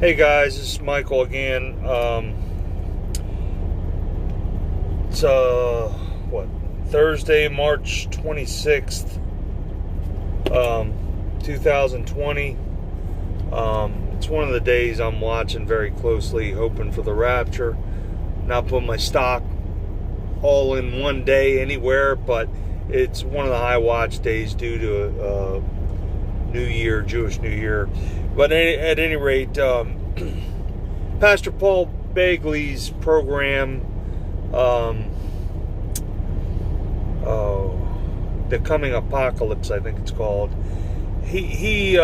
Hey guys, this is Michael again. It's Thursday, March 26th, 2020. It's one of the days I'm watching very closely, hoping for the rapture. Not putting my stock all in one day anywhere, but it's one of the high watch days due to New Year, Jewish New Year. But at any rate, Pastor Paul Begley's program, The Coming Apocalypse, I think it's called, he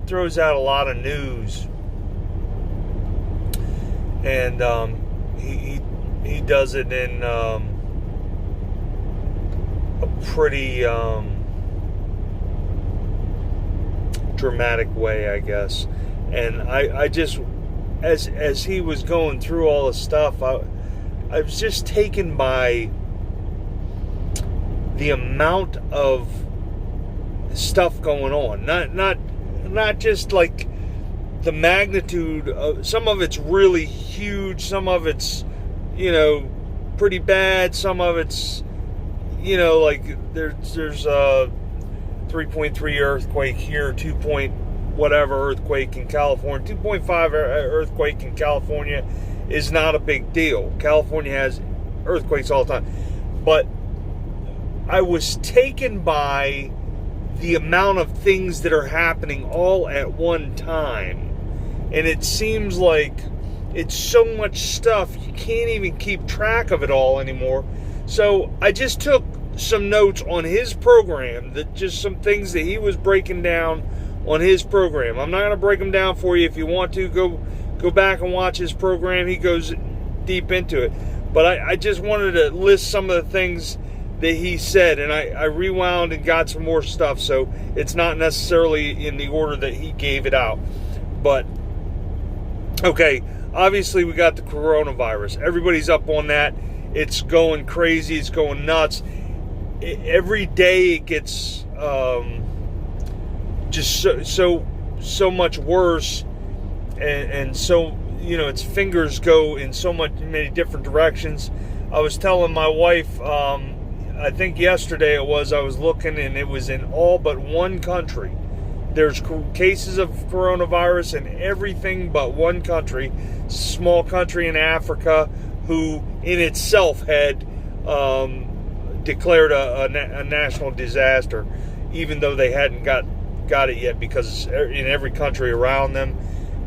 throws out a lot of news, and he does it in a pretty dramatic way, I guess. And I just, as he was going through all the stuff, I was just taken by the amount of stuff going on. Not just like the magnitude of, some of it's really huge, some of it's, pretty bad, some of it's, like there's a 3.3 earthquake here, 2 point whatever earthquake in California. 2.5 earthquake in California is not a big deal. California has earthquakes all the time. But I was taken by the amount of things that are happening all at one time. And it seems like it's so much stuff, you can't even keep track of it all anymore. So I just took some notes on his program, that just some things that he was breaking down on his program. I'm not going to break them down for you. If you want to, go back and watch his program. He goes deep into it. But I just wanted to list some of the things that he said, and I rewound and got some more stuff, so it's not necessarily in the order that he gave it out. But, okay, obviously we got the coronavirus. Everybody's up on that. It's going crazy. It's going nuts. Every day it gets just so much worse, and so its fingers go in many different directions. I was telling my wife, I think yesterday I was looking, and it was in all but one country. There's cases of coronavirus in everything but one country, small country in Africa, who in itself had declared a national disaster, even though they hadn't got it yet, because in every country around them,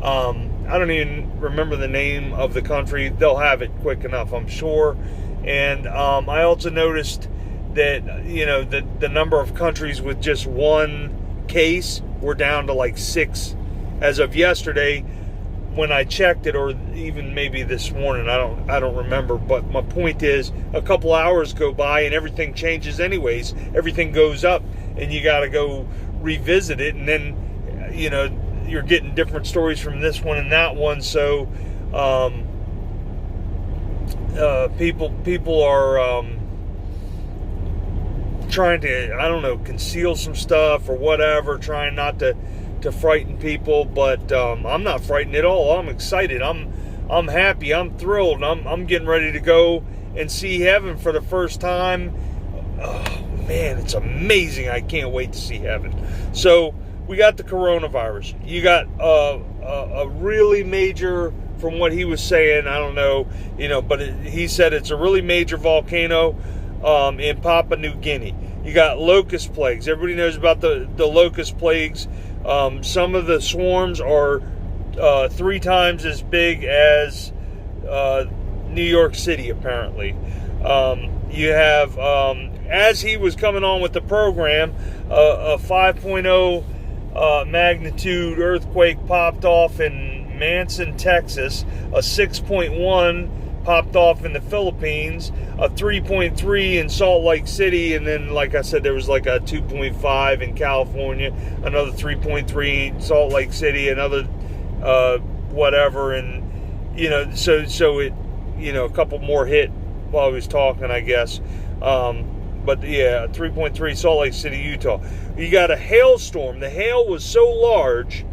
I don't even remember the name of the country. They'll have it quick enough, I'm sure. And I also noticed that the number of countries with just one case were down to like 6 as of yesterday when I checked it, or even maybe this morning. I don't remember. But my point is, a couple hours go by and everything changes anyways. Everything goes up, and you got to go revisit it, and then you're getting different stories from this one and that one. So people are trying to, conceal some stuff or whatever, trying not to frighten people. But I'm not frightened at all. I'm excited. I'm happy. I'm thrilled. I'm getting ready to go and see heaven for the first time. Oh man, it's amazing. I can't wait to see heaven. So we got the coronavirus. You got a really major, from what he was saying, I don't know, but he said it's a really major volcano in Papua New Guinea. You got locust plagues. Everybody knows about the locust plagues. Some of the swarms are 3 times as big as New York City, apparently. You have, as he was coming on with the program, a 5.0 magnitude earthquake popped off in Manson, Texas. A 6.1 popped off in the Philippines. A 3.3 in Salt Lake City. And then, like I said, there was like a 2.5 in California. Another 3.3 in Salt Lake City. Another whatever. And, so it, a couple more hit while I was talking, I guess. But yeah, 3.3 Salt Lake City, Utah. You got a hailstorm. The hail was so large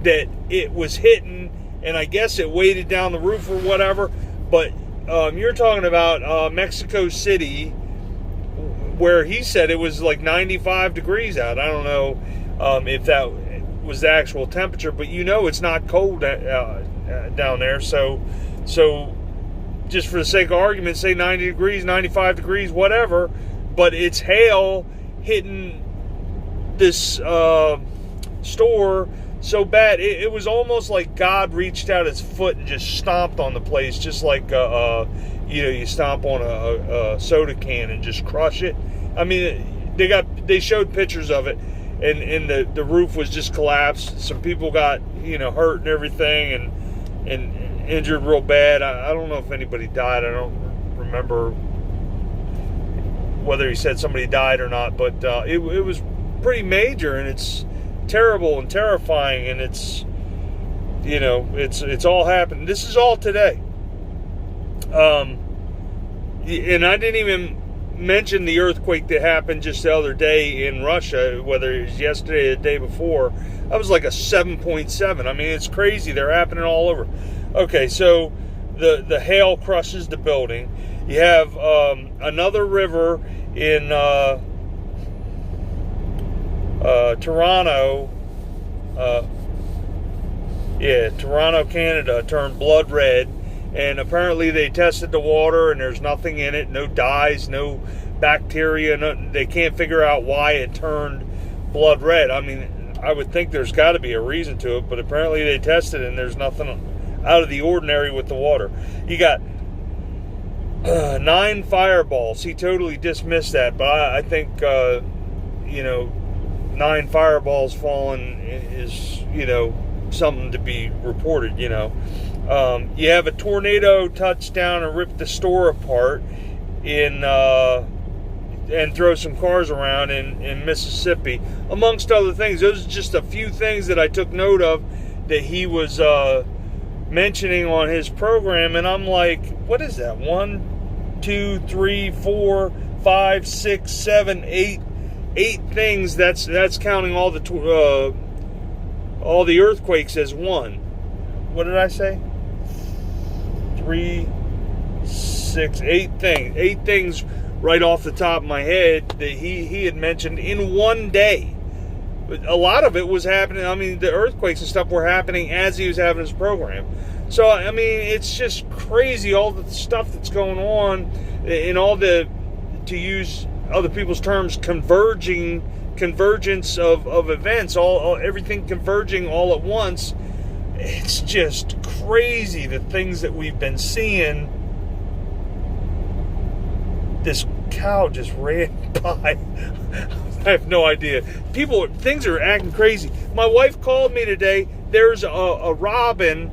that it was hitting, and I guess it weighted down the roof or whatever. But you're talking about Mexico City, where he said it was like 95 degrees out. I don't know if that was the actual temperature, but it's not cold down there. So just for the sake of argument, say 90 degrees, 95 degrees, whatever. But it's hail hitting this store so bad. It was almost like God reached out his foot and just stomped on the place, just like you stomp on a soda can and just crush it. I mean, they showed pictures of it, and the roof was just collapsed. Some people got hurt and everything, and injured real bad. I don't know if anybody died. I don't remember whether he said somebody died or not, but it was pretty major, and it's terrible and terrifying, and it's all happened. This is all today. And I didn't even mention the earthquake that happened just the other day in Russia, whether it was yesterday or the day before. That was like a 7.7. I mean, it's crazy. They're happening all over. Okay, so the hail crushes the building. You have another river in Toronto, Toronto, Canada, turned blood red. And apparently they tested the water and there's nothing in it, no dyes, no bacteria. They can't figure out why it turned blood red. I mean, I would think there's got to be a reason to it, but apparently they tested and there's nothing out of the ordinary with the water. You got 9 fireballs. He totally dismissed that, but I think 9 fireballs falling is something to be reported. You have a tornado touch down and rip the store apart and throw some cars around in Mississippi, amongst other things. Those are just a few things that I took note of that he was mentioning on his program, and I'm like, what is that? 1, 2, 3, 4, 5, 6, 7, 8 things. That's counting all the earthquakes as one. What did I say? 3, 6, 8 things. 8 things right off the top of my head that he had mentioned in one day. But a lot of it was happening. I mean, the earthquakes and stuff were happening as he was having his program. So, I mean, it's just crazy, all the stuff that's going on, and all the, to use other people's terms, convergence of events, everything converging all at once. It's just crazy, the things that we've been seeing. This cow just ran by. I have no idea. Things are acting crazy. My wife called me today. There's a robin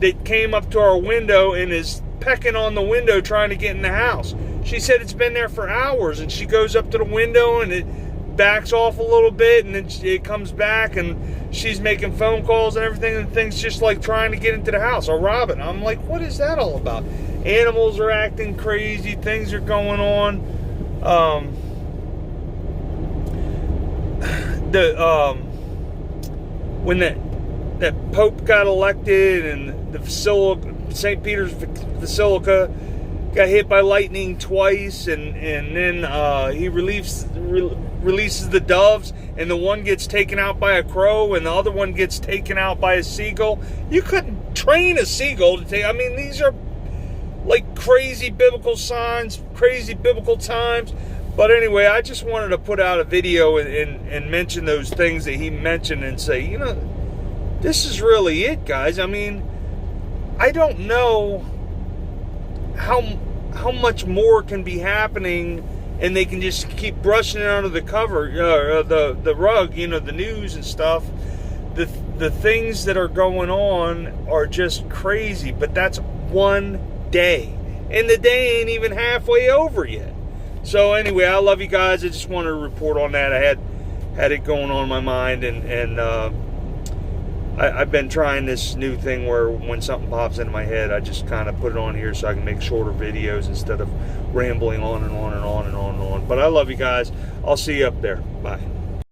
that came up to our window and is pecking on the window trying to get in the house. She said it's been there for hours, and she goes up to the window and it backs off a little bit, and then it comes back, and she's making phone calls and everything, and things just like trying to get into the house. A robin. I'm like, what is that all about? Animals are acting crazy. Things are going on. When that Pope got elected, and the St. Peter's Basilica got hit by lightning twice, and then he releases the doves, and the one gets taken out by a crow, and the other one gets taken out by a seagull. You couldn't train a seagull to take. I mean, these are like crazy biblical signs, crazy biblical times. But anyway, I just wanted to put out a video and mention those things that he mentioned, and say, this is really it, guys. I mean, I don't know how much more can be happening, and they can just keep brushing it under the cover, the rug, the news and stuff. The things that are going on are just crazy, but that's one day, and the day ain't even halfway over yet. So anyway, I love you guys. I just wanted to report on that. I had it going on in my mind, and I've been trying this new thing where when something pops into my head, I just kind of put it on here so I can make shorter videos instead of rambling on and on and on and on and on. But I love you guys. I'll see you up there. Bye.